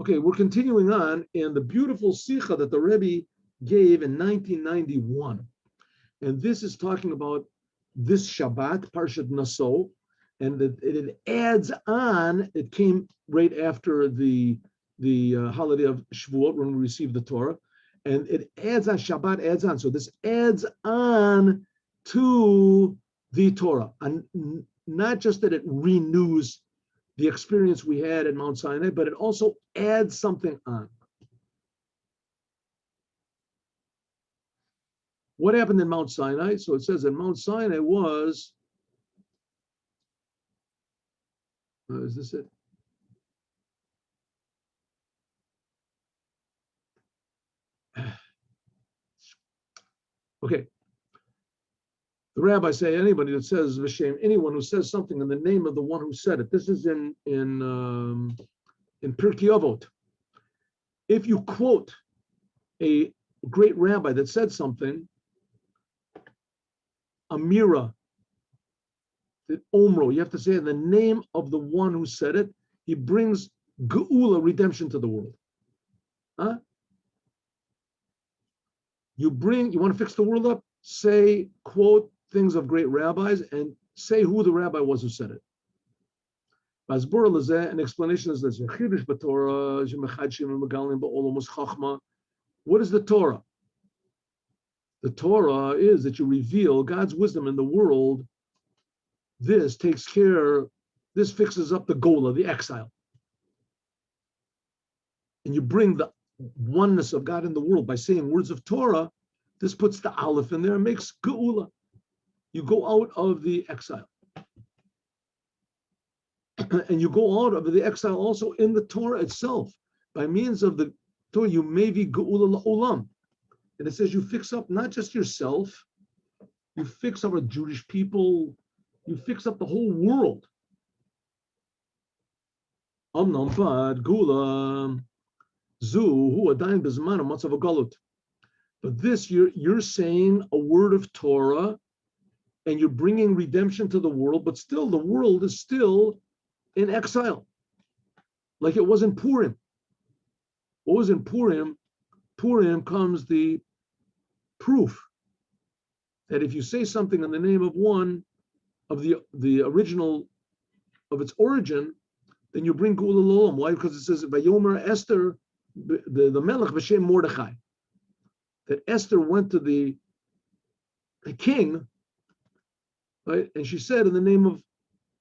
Okay, we're continuing on in the beautiful Sikha that the Rebbe gave in 1991. And this is talking about this Shabbat, Parshat Naso, and it adds on, it came right after the holiday of Shavuot when we received the Torah, and it adds on, Shabbat adds on. So this adds on to the Torah, and not just that it renews the experience we had at Mount Sinai, but it also adds something on. What happened in Mount Sinai? So it says that Mount Sinai was, is this it? Okay. The rabbis say anybody that says V'Shem, anyone who says something in the name of the one who said it. This is in Pirkei Avot. If you quote a great rabbi that said something, Amira, the Omro, you have to say in the name of the one who said it. He brings Geula, redemption to the world. Huh? You want to fix the world up? Say, quote things of great rabbis and say who the rabbi was who said it. An explanation is this. What is the Torah? The Torah is that you reveal God's wisdom in the world. This fixes up the Gola, the exile. And you bring the oneness of God in the world by saying words of Torah. This puts the Aleph in there and makes Geula. You go out of the exile. And you go out of the exile also in the Torah itself. By means of the Torah, you may be Geula La'olam. And it says you fix up not just yourself, you fix up a Jewish people, you fix up the whole world. Amnam Bad Gula Zu Hu Adain Bezman Matzav Galut. But this, you're saying a word of Torah, and you're bringing redemption to the world, but still the world is still in exile, like it was in Purim. What was in Purim? Purim comes the proof that if you say something in the name of one of the original of its origin, then you bring Geula L'olam. Why? Because it says Vayomer Esther, the Melech B'Shem Mordechai, that Esther went to the king, right? And she said in the name of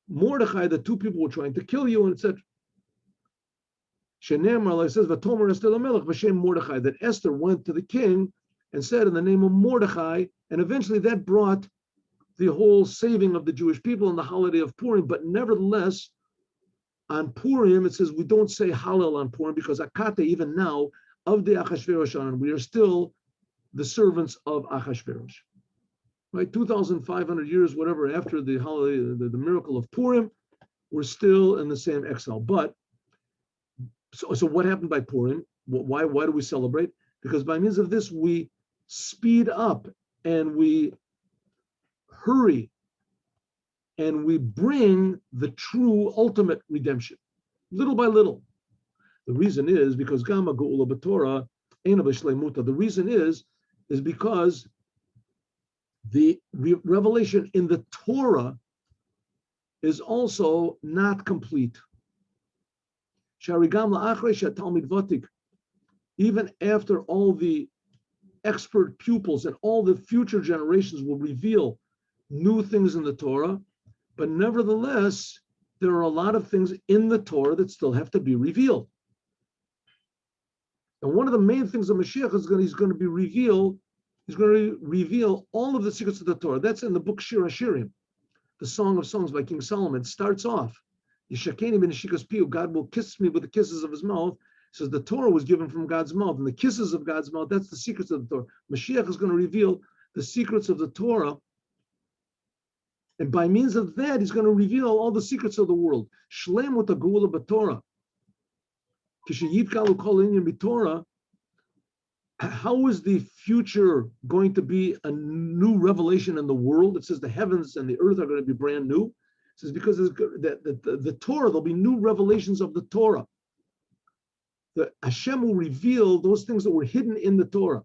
Mordechai, the two people were trying to kill you, and etc. Shenemar, it says Vatomer Esther LaMelech B'Shem Mordechai, that Esther went to the king and said in the name of Mordechai, and eventually that brought the whole saving of the Jewish people in the holiday of Purim. But nevertheless, on Purim, it says we don't say Hallel on Purim because Akate, even now, of the Achashverosh on, we are still the servants of Achashverosh. Right, 2,500 years, whatever, after the holiday, the miracle of Purim, we're still in the same exile. But so what happened by Purim? Why do we celebrate? Because by means of this, we speed up and we hurry and we bring the true ultimate redemption, little by little. The reason is because Gama Geula B'Torah Eina B'Shleimuta. The reason is because the revelation in the Torah is also not complete. Even after all the expert pupils and all the future generations will reveal new things in the Torah, but nevertheless, there are a lot of things in the Torah that still have to be revealed. And one of the main things that Moshiach he's going to reveal all of the secrets of the Torah. That's in the book Shir HaShirim, the Song of Songs by King Solomon. It starts off, Yishakeni b'neshikas piu, God will kiss me with the kisses of his mouth. It says the Torah was given from God's mouth, and the kisses of God's mouth, that's the secrets of the Torah. Mashiach is going to reveal the secrets of the Torah, and by means of that, he's going to reveal all the secrets of the world. Shlem with the Geula b'Torah. Kishayivkalu kol inyan b'Torah. How is the future going to be a new revelation in the world? It says the heavens and the earth are going to be brand new. It says because the Torah, there'll be new revelations of the Torah. The Hashem will reveal those things that were hidden in the Torah.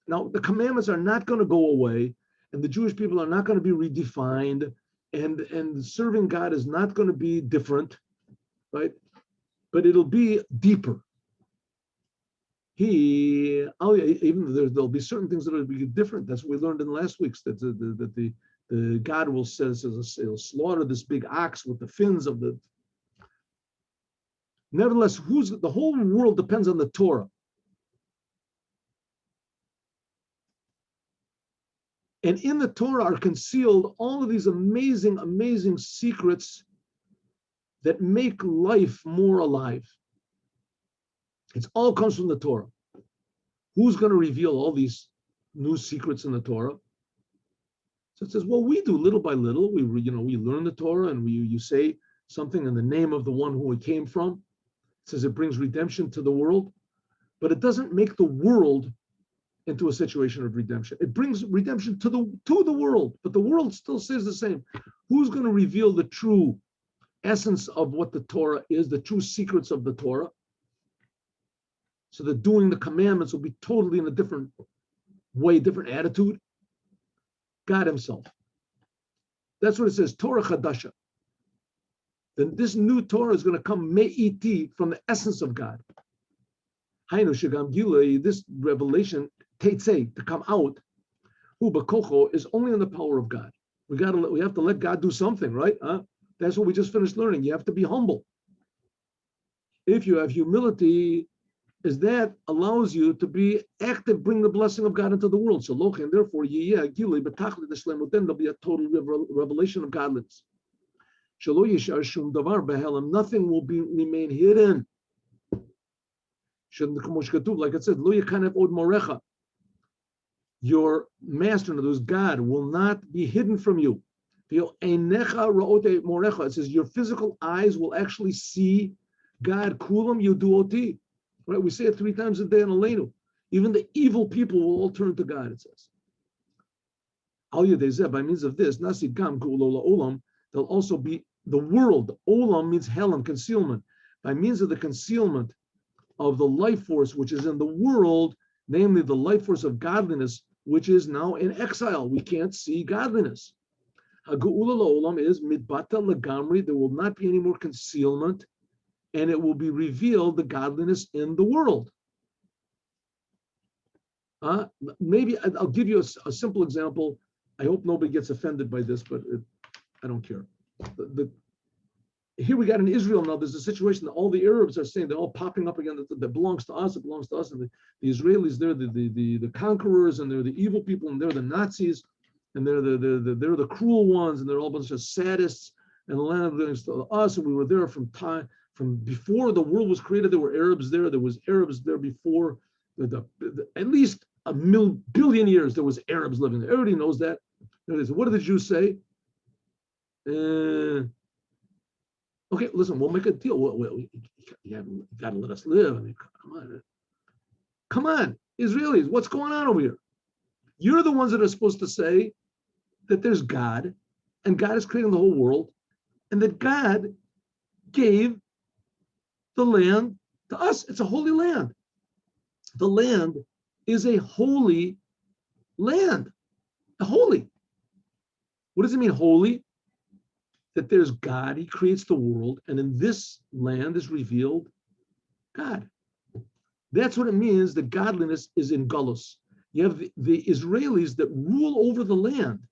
Now, the commandments are not going to go away, and the Jewish people are not going to be redefined, and serving God is not going to be different, right? But it'll be deeper. There'll be certain things that will be different. That's what we learned in last week's, that the God will he'll slaughter this big ox with the fins of the. Nevertheless, the whole world depends on the Torah. And in the Torah are concealed all of these amazing, amazing secrets that make life more alive. It all comes from the Torah. Who's going to reveal all these new secrets in the Torah? So it says, well, we do little by little. We learn the Torah, and you say something in the name of the one who we came from. It says it brings redemption to the world, but it doesn't make the world into a situation of redemption. It brings redemption to the world, but the world still stays the same. Who's going to reveal the true essence of what the Torah is, the true secrets of the Torah? So that doing the commandments will be totally in a different way, different attitude. God himself. That's what it says, Torah Chadasha. Then this new Torah is going to come me'iti, from the essence of God. Hainu shegam gilei, this revelation, teitzei, to come out, hu b'kocho, is only in the power of God. We have to let God do something, right? That's what we just finished learning. You have to be humble. If you have humility, is that allows you to be active, bring the blessing of God into the world. So and therefore, then there'll be a total revelation of godliness. Nothing will remain hidden. Like it said, your master, in other words, God, will not be hidden from you. It says your physical eyes will actually see God. Kulam yuduoti. Right? We say it 3 times a day in Aleinu. Even the evil people will all turn to God, it says. By means of this, there'll also be the world. Olam means helam, concealment. By means of the concealment of the life force which is in the world, namely the life force of godliness, which is now in exile. We can't see godliness. Hagu'ula la'olam is midbata lagamri. There will not be any more concealment, and it will be revealed, the godliness in the world. Maybe I'll give you a simple example. I hope nobody gets offended by this, but I don't care. Here we got in Israel now, there's a situation that all the Arabs are saying, they're all popping up again, that belongs to us, it belongs to us. And the Israelis, they're the conquerors, and they're the evil people, and they're the Nazis, and they're the cruel ones, and they're all a bunch of sadists, and the land belongs to us, and we were there from before the world was created. There were Arabs there. There was Arabs there before at least a billion years. There was Arabs living there. Everybody knows that. What did the Jews say? Okay, listen, we'll make a deal. You got to let us live. I mean, come on, Israelis, what's going on over here? You're the ones that are supposed to say that there's God, and God is creating the whole world, and that God gave the land to us. It's a holy land. The land is a holy land. Holy. What does it mean, holy? That there's God, he creates the world, and in this land is revealed God. That's what it means that godliness is in Galus. You have the Israelis that rule over the land,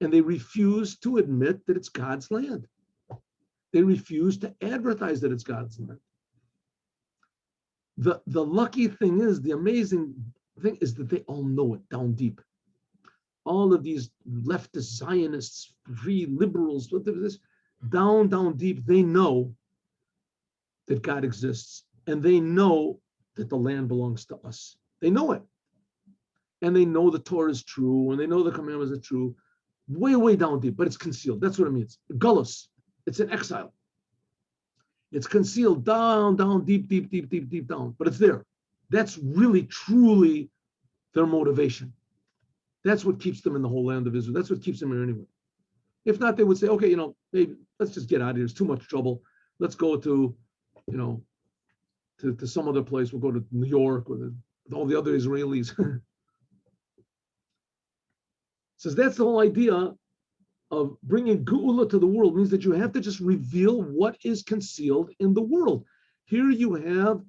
and they refuse to admit that it's God's land. They refuse to advertise that it's God's land. The lucky thing is, the amazing thing is that they all know it down deep. All of these leftist Zionists, free liberals, this down deep, they know that God exists, and they know that the land belongs to us. They know it. And they know the Torah is true, and they know the commandments are true, way down deep, but it's concealed. That's what it means. Gullus. It's in exile. It's concealed down, deep down, but it's there. That's really, truly their motivation. That's what keeps them in the whole land of Israel. That's what keeps them here anyway. If not, they would say, okay, maybe let's just get out of here. It's too much trouble. Let's go to to some other place. We'll go to New York with all the other Israelis. Says that's the whole idea of bringing Geula to the world, means that you have to just reveal what is concealed in the world. Here you have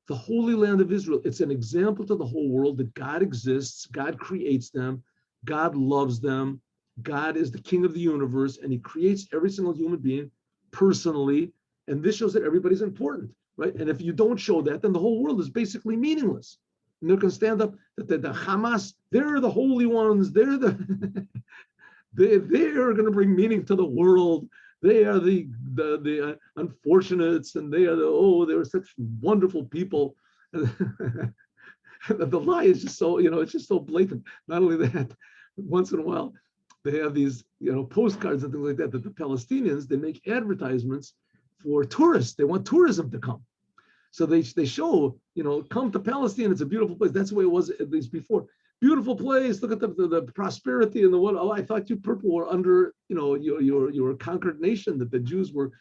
the Holy Land of Israel. It's an example to the whole world that God exists, God creates them, God loves them, God is the king of the universe, and he creates every single human being personally, and this shows that everybody's important, right? And if you don't show that, then the whole world is basically meaningless. And they're going to stand up that the Hamas, they're the holy ones, they're the they are going to bring meaning to the world. They are the unfortunates, and they are such wonderful people. The lie is just so, it's just so blatant. Not only that, once in a while they have these, postcards and things like that, that the Palestinians, they make advertisements for tourists. They want tourism to come. So they show, come to Palestine. It's a beautiful place. That's the way it was, at least before. Beautiful place. Look at the prosperity and the what. Oh, I thought you people were under, your conquered nation, that the Jews were,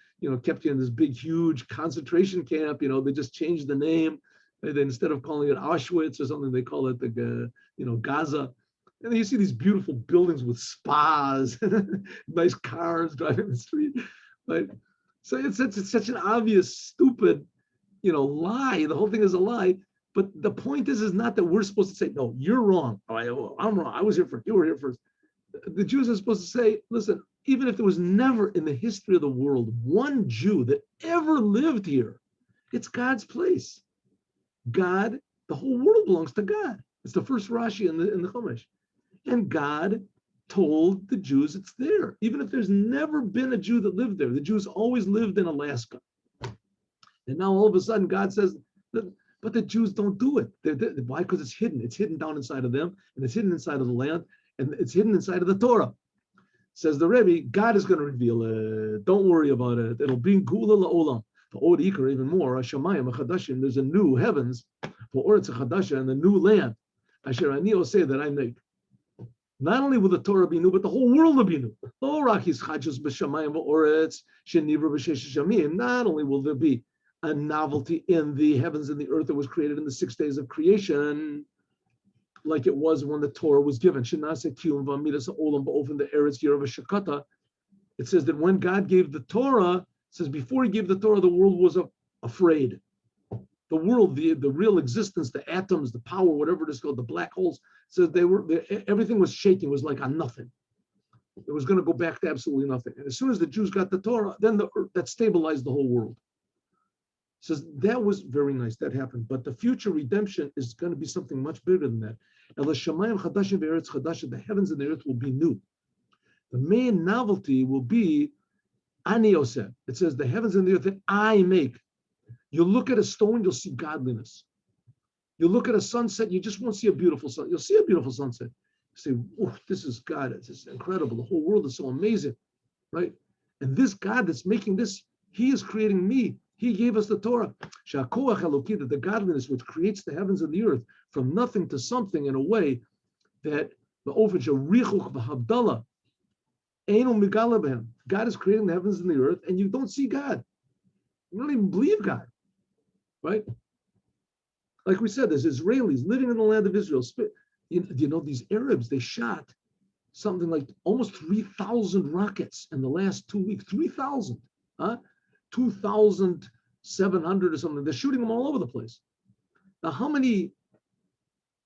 kept you in this big, huge concentration camp. They just changed the name. They, instead of calling it Auschwitz or something, they call it Gaza. And then you see these beautiful buildings with spas, nice cars driving the street. Right? So it's such an obvious, stupid, lie. The whole thing is a lie. But the point is not that we're supposed to say, no, you're wrong. I'm wrong. I was here first. You were here first. The Jews are supposed to say, listen, even if there was never in the history of the world one Jew that ever lived here, it's God's place. God, the whole world belongs to God. It's the first Rashi in the Chumash. And God told the Jews it's there. Even if there's never been a Jew that lived there, the Jews always lived in Alaska. And now all of a sudden God says, but the Jews don't do it. Why? Because it's hidden. It's hidden down inside of them, and it's hidden inside of the land, and it's hidden inside of the Torah. Says the Rebbe, God is going to reveal it. Don't worry about it. It'll bring Geula la'olam. For Od Ikar, even more, Hashemayim Chadashim, there's a new heavens, for Oretz Chadasha, and the new land. Asher Ani say that I make. Not only will the Torah be new, but the whole world will be new. Not only will there be a novelty in the heavens and the earth that was created in the 6 days of creation, like it was when the Torah was given. It says that when God gave the Torah, it says before he gave the Torah, the world was afraid. The world, the real existence, the atoms, the power, whatever it is called, the black holes, says everything was shaking, was like on nothing. It was going to go back to absolutely nothing. And as soon as the Jews got the Torah, then that stabilized the whole world. Says that was very nice, that happened. But the future redemption is going to be something much bigger than that. The heavens and the earth will be new. The main novelty will be Ani Yosef. It says the heavens and the earth that I make. You look at a stone, you'll see godliness. You look at a sunset, you just won't see a beautiful sun. You'll see a beautiful sunset. You say, oh, this is God. It's incredible. The whole world is so amazing, right? And this God that's making this, he is creating me. He gave us the Torah. Shakoach Eloki, that the godliness which creates the heavens and the earth from nothing to something in a way that the Ofich Richuch v'Havdalah Eino Migala b'hem. God is creating the heavens and the earth, and you don't see God. You don't even believe God, right? Like we said, there's Israelis living in the land of Israel. These Arabs, they shot something like almost 3,000 rockets in the last 2 weeks. 3,000, 2,700 or something. They're shooting them all over the place. Now, how many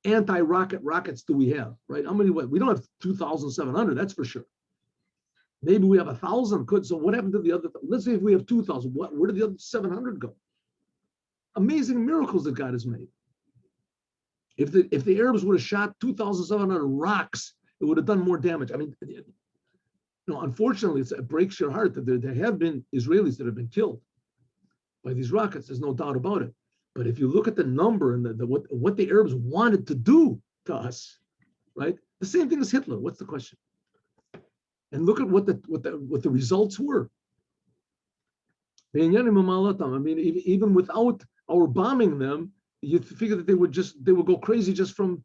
anti-rocket rockets do we have, right? How many? We don't have 2,700, that's for sure. Maybe we have 1,000. So what happened to the other? Let's say if we have 2,000, where did the other 700 go? Amazing miracles that God has made. If the Arabs would have shot 2,700 rocks, it would have done more damage. I mean, unfortunately, it breaks your heart that there have been Israelis that have been killed by these rockets. There's no doubt about it. But if you look at the number and what the Arabs wanted to do to us, right? The same thing as Hitler. What's the question? And look at what the results were. I mean, even without our bombing them, you figure that they would go crazy just from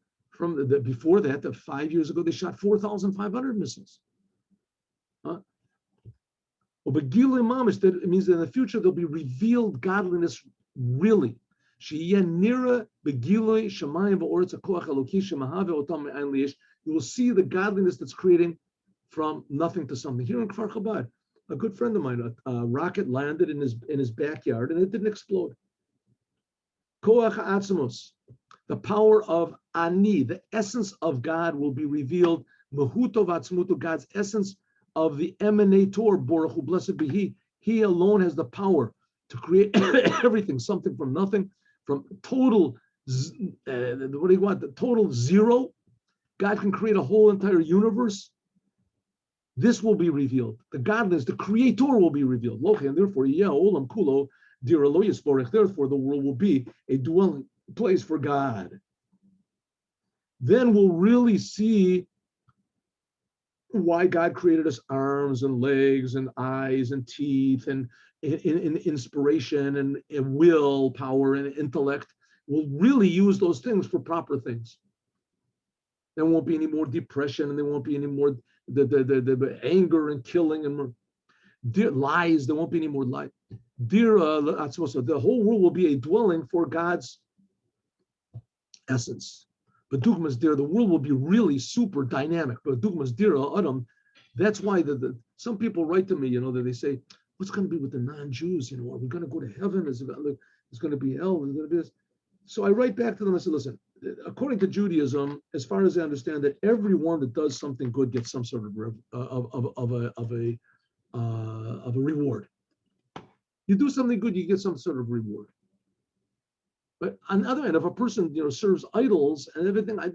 before that. 5 years ago, they shot 4,500 missiles. But Gilui Mamish, that it means that in the future there'll be revealed godliness really. You will see the godliness that's creating from nothing to something. Here in Kfar Chabad, a good friend of mine, a rocket landed in his backyard and it didn't explode. Koach Atzmos, the power of Ani, the essence of God will be revealed. Mehuto v'atzmuto, God's essence of the emanator, Baruch Hu, blessed be He. He alone has the power to create everything, something from nothing, from total, what do you want? The total zero. God can create a whole entire universe. This will be revealed. The godliness, the creator will be revealed. And therefore, olam kulo, therefore the world will be a dwelling place for God. Then we'll really see why God created us arms and legs and eyes and teeth and in inspiration and will, power and intellect. We'll really use those things for proper things. There won't be any more depression, and there won't be any more the anger and killing and lies. There won't be any more lies. The whole world will be a dwelling for God's essence. But dugmas dir, the world will be really super dynamic. But dugmas dir adam, that's why some people write to me, that they say, what's going to be with the non-Jews? Are we going to go to heaven? Is going to be hell? Is going to be this? So I write back to them. I said, listen, according to Judaism, as far as I understand it, everyone that does something good gets some sort of a reward. You do something good, you get some sort of reward. But on the other hand, if a person serves idols and everything, I'm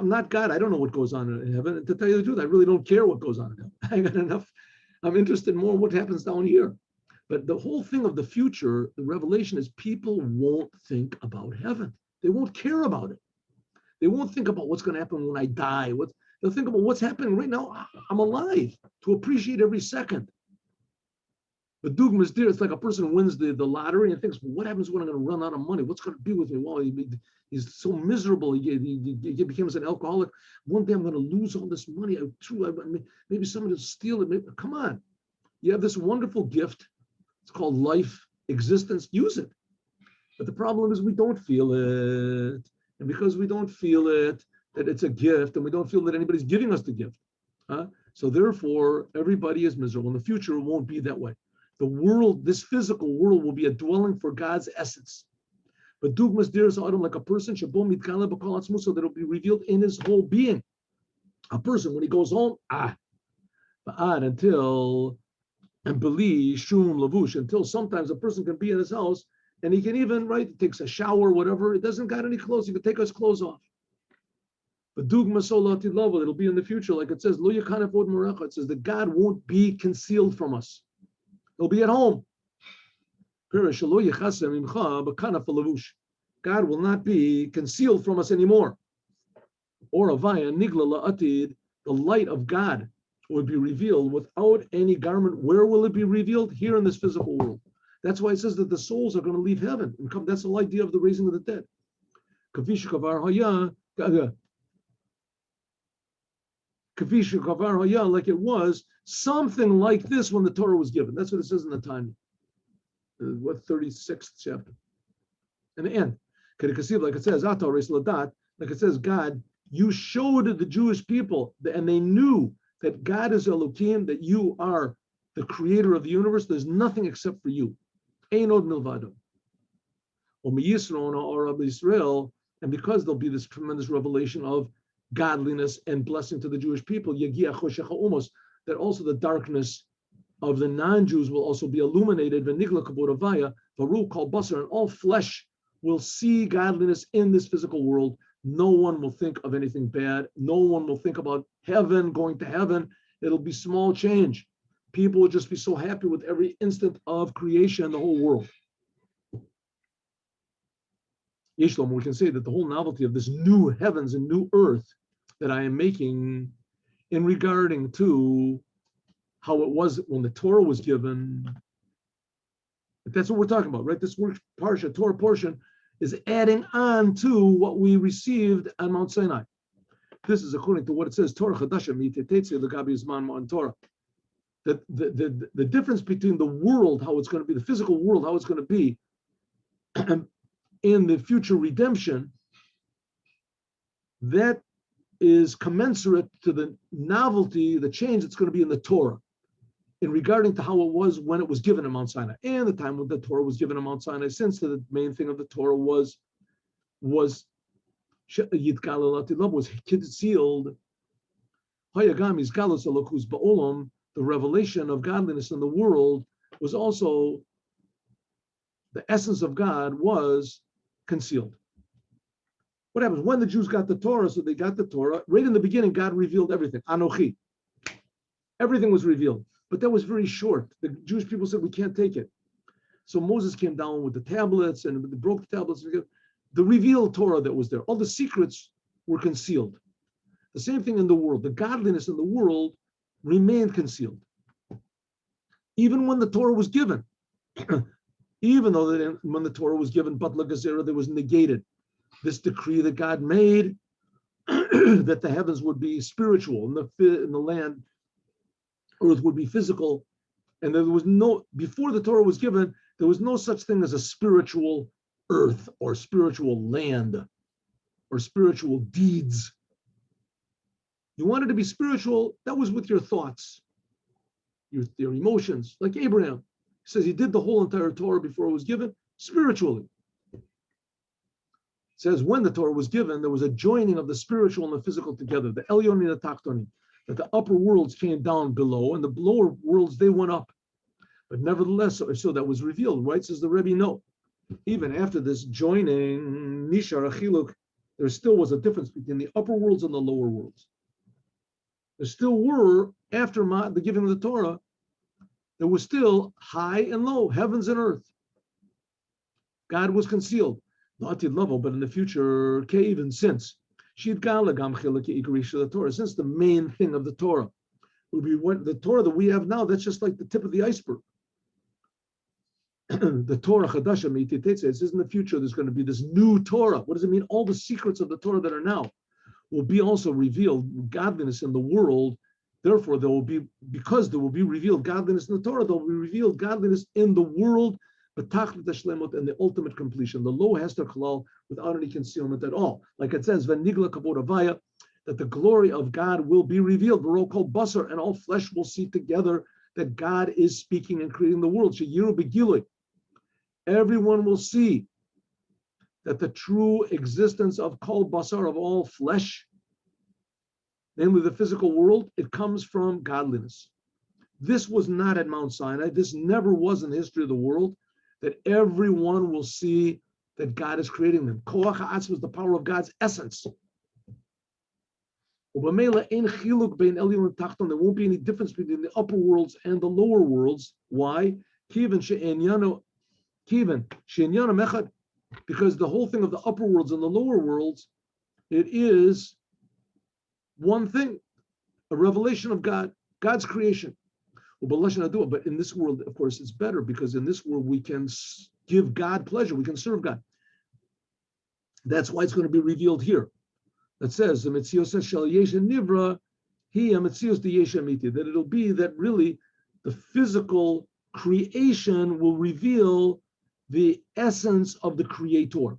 not God. I don't know what goes on in heaven. And to tell you the truth, I really don't care what goes on in heaven. I got enough. I'm interested more in what happens down here. But the whole thing of the future, the revelation is people won't think about heaven. They won't care about it. They won't think about what's going to happen when I die. They'll think about what's happening right now. I'm alive, to appreciate every second. But dugmas dir, it's like a person wins the lottery and thinks, well, what happens when I'm going to run out of money? What's going to be with me? Well, he's so miserable. He becomes an alcoholic. One day I'm going to lose all this money. Maybe somebody will steal it. Come on. You have this wonderful gift. It's called life, existence. Use it. But the problem is we don't feel it. And because we don't feel it, that it's a gift, and we don't feel that anybody's giving us the gift. So therefore, everybody is miserable. In the future, it won't be that way. The world, this physical world, will be a dwelling for God's essence. But dugmas dir adam, like a person, so that it'll be revealed in his whole being. A person, when he goes home, until sometimes a person can be in his house and he can even, takes a shower, whatever, it doesn't got any clothes, he can take his clothes off. But dugmas solati lavo, it'll be in the future, like it says, lo yakanef od morecha, it says that God won't be concealed from us. He'll be at home. God will not be concealed from us anymore. Or avaya nigla la'atid, the light of God would be revealed without any garment. Where will it be revealed? Here in this physical world. That's why it says that the souls are going to leave heaven and come. That's the whole idea of the raising of the dead. Like it was something like this when the Torah was given. That's what it says in the time. 36th chapter. In the end, like it says, like it says, God, you showed the Jewish people, and they knew that God is Elohim, that you are the creator of the universe. There's nothing except for you. Ein od milvado. Israel, and because there'll be this tremendous revelation of godliness and blessing to the Jewish people, that also the darkness of the non-Jews will also be illuminated. Varu kol basar, and all flesh will see godliness in this physical world. No one will think of anything bad. No one will think about heaven, going to heaven. It'll be small change. People will just be so happy with every instant of creation in the whole world. Yeshlom, we can say that the whole novelty of this new heavens and new earth that I am making in regarding to how it was when the Torah was given. That's what we're talking about, right? This word parsha, Torah portion, is adding on to what we received on Mount Sinai. This is according to what it says, Torah Chadasha Mitetetze L'Gabi Zman on Torah. That the difference between the world, how it's going to be, the physical world, how it's going to be, and the future redemption, that is commensurate to the novelty, the change that's going to be in the Torah in regarding to how it was when it was given in Mount Sinai and the time when the Torah was given in Mount Sinai, since the main thing of the Torah was Yitkalel was concealed. Hayagami's Galus Elokus Ba'olam, the revelation of godliness in the world was also, the essence of God was concealed. What happens when the Jews got the Torah? So they got the Torah. Right in the beginning, God revealed everything. Anochi. Everything was revealed. But that was very short. The Jewish people said, we can't take it. So Moses came down with the tablets and they broke the tablets. The revealed Torah that was there. All the secrets were concealed. The same thing in the world. The godliness in the world remained concealed. Even when the Torah was given. Even though when the Torah was given, Batla Gezerah, there was negated. This decree that God made that the heavens would be spiritual and the land, earth would be physical. And there was no, before the Torah was given, there was no such thing as a spiritual earth or spiritual land or spiritual deeds. You wanted to be spiritual, that was with your thoughts, your emotions, like Abraham. He says he did the whole entire Torah before it was given, spiritually. It says when the Torah was given, there was a joining of the spiritual and the physical together, the Elyon and the Tachtonim, that the upper worlds came down below and the lower worlds, they went up. But nevertheless, so that was revealed, right? Says the Rebbe, no. Even after this joining, Nishar Achiluk, there still was a difference between the upper worlds and the lower worlds. There still were, after the giving of the Torah, there was still high and low, heavens and earth. God was concealed. Not at level, but in the future, even since. Since the main thing of the Torah will be what the Torah that we have now, that's just like the tip of the iceberg. The Torah Chadasha, it says in the future there's going to be this new Torah. What does it mean? All the secrets of the Torah that are now will be also revealed, godliness in the world. Therefore, there will be, because there will be revealed godliness in the Torah, there will be revealed godliness in the world, but and the ultimate completion. The low hester kalal without any concealment at all. Like it says, Venigla kavod avaya, that the glory of God will be revealed. We're all called basar, and all flesh will see together that God is speaking and creating the world. Sheyiru begilui. Everyone will see that the true existence of kol basar, of all flesh, namely the physical world, it comes from godliness. This was not at Mount Sinai. This never was in the history of the world, that everyone will see that God is creating them. Koach ha'atz was the power of God's essence. There won't be any difference between the upper worlds and the lower worlds. Why? Because the whole thing of the upper worlds and the lower worlds, it is one thing, a revelation of God, God's creation. But in this world, of course, it's better, because in this world we can give God pleasure, we can serve God. That's why it's going to be revealed here. That says, that it'll be that really the physical creation will reveal the essence of the Creator.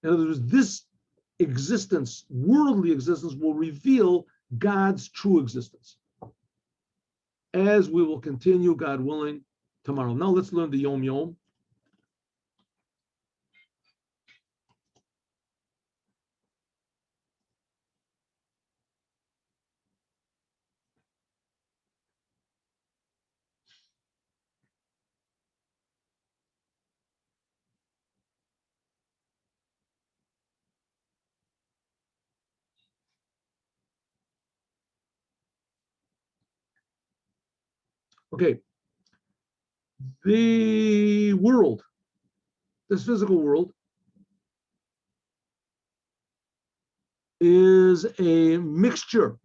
In other words, this existence, worldly existence, will reveal God's true existence. As we will continue, God willing, tomorrow. Now let's learn the Yom Yom. Okay. The world, this physical world, is a mixture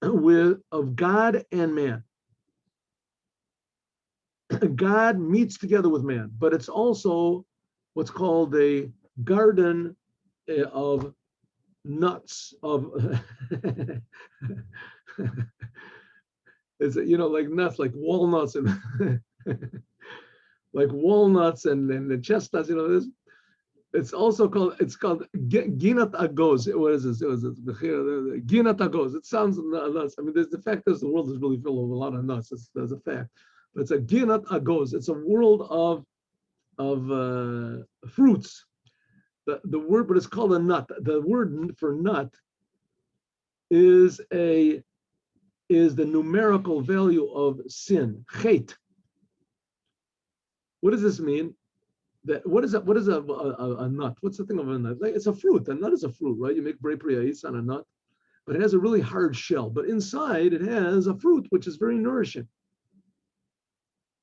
of God and man. God meets together with man, but it's also what's called a garden of nuts, of it's, like nuts, like walnuts, and like walnuts and the chestnuts. This. It's also called. It's called ginat agos. What is this? Ginat agos. It sounds nuts. I mean, there's the fact is the world is really full of a lot of nuts. There's a fact, but it's a ginat agos. It's a world of fruits. The word, but it's called a nut. The word for nut is the numerical value of sin. Chet. What does this mean? What is a nut? What's the thing of a nut? Like, it's a fruit. A nut is a fruit, right? You make brei priais on a nut, but it has a really hard shell. But inside it has a fruit, which is very nourishing.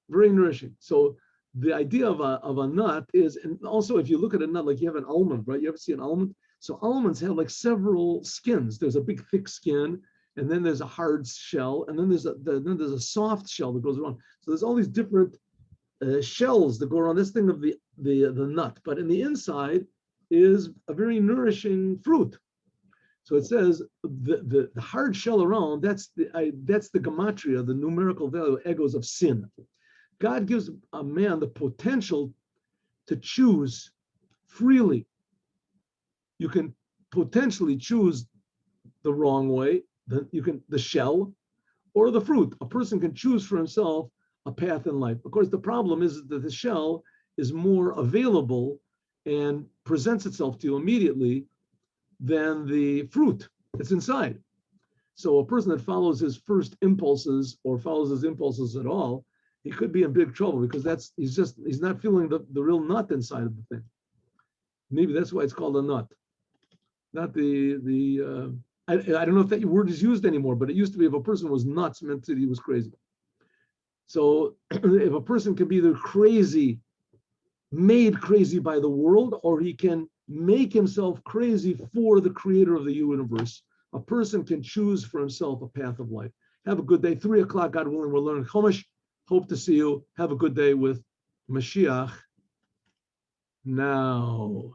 Very nourishing. So the idea of a nut is, and also if you look at a nut, like you have an almond, right? You ever see an almond? So almonds have like several skins. There's a big thick skin, and then there's a hard shell, and then there's a soft shell that goes around. So there's all these different shells that go around this thing of the nut, but in the inside is a very nourishing fruit. So it says the hard shell around, that's the gematria, the numerical value, egos of sin. God gives a man the potential to choose freely. You can potentially choose the wrong way, the shell or the fruit. A person can choose for himself a path in life. Of course, the problem is that the shell is more available and presents itself to you immediately than the fruit that's inside. So a person that follows his first impulses or follows his impulses at all, he could be in big trouble because he's not feeling the real nut inside of the thing. Maybe that's why it's called a nut. Not I don't know if that word is used anymore, but it used to be if a person was nuts, meant that he was crazy. So if a person can be either made crazy by the world, or he can make himself crazy for the creator of the universe, a person can choose for himself a path of life. Have a good day. 3:00, God willing, we'll learn Chumash. Hope to see you. Have a good day with Moshiach now.